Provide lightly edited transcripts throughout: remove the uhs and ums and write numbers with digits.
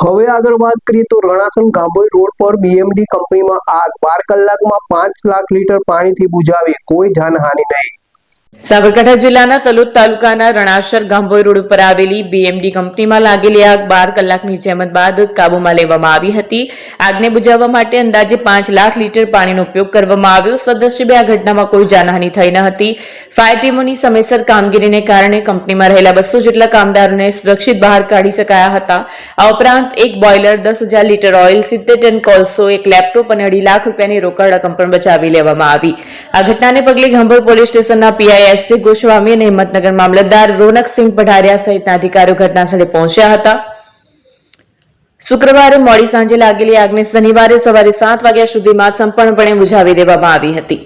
હવે આગળ વાત કરીએ તો રણાસણ ગાભોઈ રોડ પર BMD કંપનીમાં આગ 12 કલાકમાં 5 લાખ લીટર પાણીથી બુઝાવી, કોઈ જાનહાનિ નહીં। સાબરકાંઠા જિલ્લાના તલોદ તાલુકાના રણાસર ગાંભોઈ રોડ ઉપર આવેલી BMD કંપનીમાં લાગેલી આગ 12 કલાકની જહેમત બાદ કાબૂમાં લેવામાં આવી હતી। આગને બુઝાવવા માટે અંદાજે 5 લાખ લીટર પાણીનો ઉપયોગ કરવામાં આવ્યો। સદનસીબે આ ઘટનામાં કોઈ જાનહાનિ થઈ ન હતી। ફાયર ટીમોની સમયસર કામગીરીને કારણે કંપનીમાં રહેલા 200 જેટલા કામદારોને સુરક્ષિત બહાર કાઢી શકાયા હતા। આ ઉપરાંત એક બોઇલર, 10,000 લીટર ઓઇલ, 70 ટન કોલસો, એક લેપટોપ અને 2.5 લાખ રૂપિયાની રોકડ રકમ પણ બચાવી લેવામાં આવી। આ ઘટનાને પગલે ગાંભોઈ પોલીસ સ્ટેશનના PI SC ગોસ્વામી અને હિંમતનગર મામલતદાર રોનકસિંહ પઢારિયા સહિતના અધિકારીઓ ઘટનાસ્થળે પહોંચ્યા હતા। શુક્રવારે મોડી સાંજે લાગેલી આગને શનિવારે સવારે 7 વાગ્યા સુધીમાં સંપૂર્ણપણે બુઝાવી દેવામાં આવી હતી।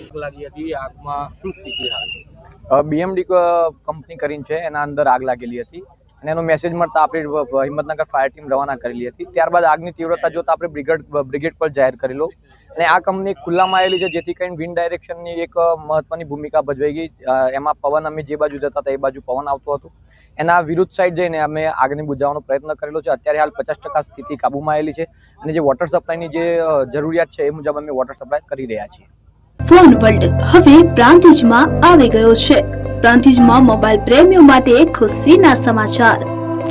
BMD કંપની કરીને છે, એના અંદર આગ લાગેલી હતી અને એનો મેસેજ મળતા આપણે હિંમતનગર ફાયર ટીમ રવાના કરેલી હતી। ત્યારબાદ આગની તીવ્રતા જોતા આપણે બ્રિગેડ કોલ જાહેર કરેલો અને આ કંપની ખુલ્લામાં આવેલી છે, જેથી કરીને વિન્ડ ડાયરેક્શનની એક મહત્વની ભૂમિકા ભજવાઈ ગઈ। એમાં પવન અમે જે બાજુ જતા હતા એ બાજુ પવન આવતો હતો, એના વિરુદ્ધ સાઈડ જઈને અમે આગને બુઝાવવાનો પ્રયત્ન કરેલો છે। અત્યારે હાલ 50% સ્થિતિ કાબૂમાં આવેલી છે અને જે વોટર સપ્લાયની જે જરૂરિયાત છે એ મુજબ અમે વોટર સપ્લાય કરી રહ્યા છીએ। ફોન વર્લ્ડ હવે પ્રાંતિજમાં આવી ગયો છે। પ્રાંતિજમાં મોબાઈલ પ્રેમીઓ માટે ખુશીના સમાચાર।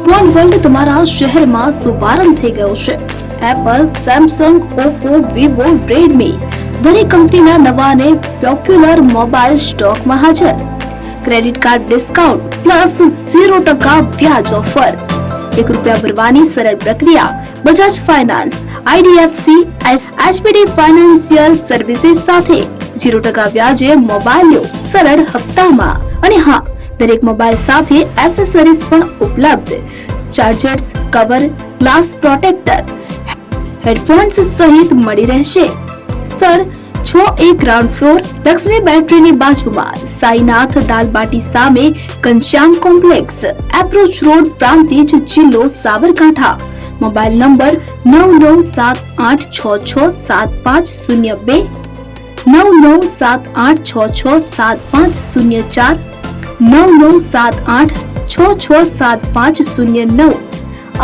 ફોન વર્લ્ડ તમારા શહેરમાં શુભારંભ થઈ ગયો છે। Apple, Samsung, Oppo, Vivo, Redmi દરેક કંપનીના નવા અને પોપ્યુલર મોબાઈલ સ્ટોકમાં હાજર। ક્રેડિટ કાર્ડ ડિસ્કાઉન્ટ પ્લસ 0% વ્યાજ ઓફર, ₹1 ભરવાની સરળ પ્રક્રિયા। Bajaj finance, IDFC, HBD financial services સાથે 0% વ્યાજે મોબાઈલ લો સરળ હપ્તામાં। અને હા, દરેક મોબાઈલ સાથે એસેસરીઝ પણ ઉપલબ્ધ। Chargers, cover, glass protractor, headphones સહિત મળી રહેશે। સ્થળ 6A ગ્રાઉન્ડ ફ્લોર, લક્ષ્મી બેટરીની બાજુમાં, સાઈનાથ દાલબાટી સામે, Ghanshyam complex, approach road, Prantij, જિલ્લો સાબરકાંઠા। Mobile number 9978667502, 9978667504, 9978667509।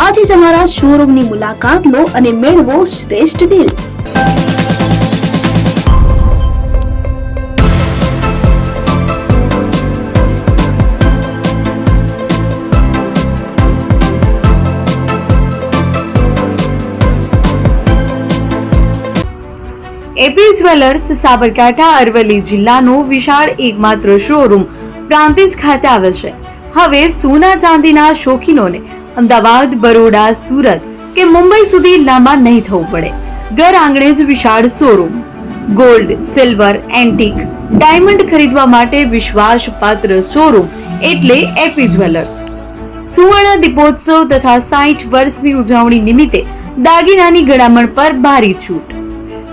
આજે જ અમારા શોરૂમની મુલાકાત લો અને મેળવો શ્રેષ્ઠ deal. AP jewellers Sabarkantha Aravalli જિલ્લાનો વિશાળ એકમાત્ર શોરૂમ પ્રાંતિજ ખાતે આવેલ છે। હવે સોના ચાંદીના શોખીનોને અમદાવાદ, બરોડા, સુરત કે મુંબઈ સુધી લાંબા નહીં થવું પડે। ઘર આંગણે જ વિશાળ showroom. Gold, silver, antique, diamond ખરીદવા માટે વિશ્વાસપાત્ર શોરૂમ એટલે એપી જ્વેલર્સ। સુવર્ણ દીપોત્સવ તથા 60 વર્ષની ઉજવણી નિમિત્તે દાગીનાની ગળામણ પર ભારી છૂટ।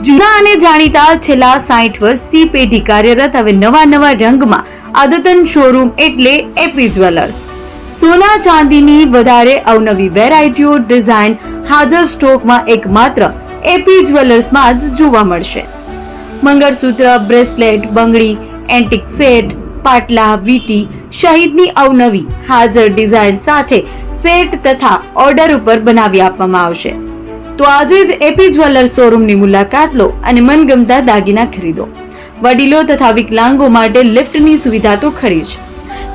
જૂના અને જાણીતા છેલ્લા 60 વર્ષથી પેઢી કાર્યરત હવે નવા રંગમાં અદ્યતન શોરૂમ એટલે એપી જ્વેલર્સ। સોના ચાંદીની વધારે અવનવી વેરાયટીઓ, ડિઝાઇન હાજર સ્ટોકમાં એકમાત્ર એપી જ્વેલર્સમાં જ જોવા મળશે। મંગળસૂત્ર, બ્રેસલેટ, બંગડી, એન્ટિક સેટ, પાટલા, વીટી સહિતની અવનવી હાજર ડિઝાઇન સાથે સેટ તથા ઓર્ડર ઉપર બનાવી આપવામાં આવશે। તો આજે જ એપી જ્વેલર્સ શોરૂમની મુલાકાત લો અને મનગમતા દાગીના ખરીદો। વડીલો તથા વિકલાંગો માટે લિફ્ટની સુવિધા તો ખરી જ,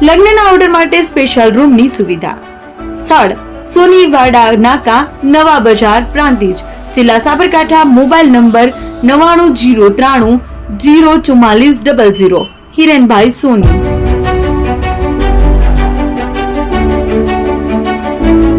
લગ્નના ઓર્ડર માટે સ્પેશિયલ રૂમની સુવિધા। સ્થળ સોનીવાડા નાકા, નવા બજાર, પ્રાંતિજ, જિલ્લા સાબરકાંઠા। Mobile number 9903004400। હિરેનભાઈ સોની।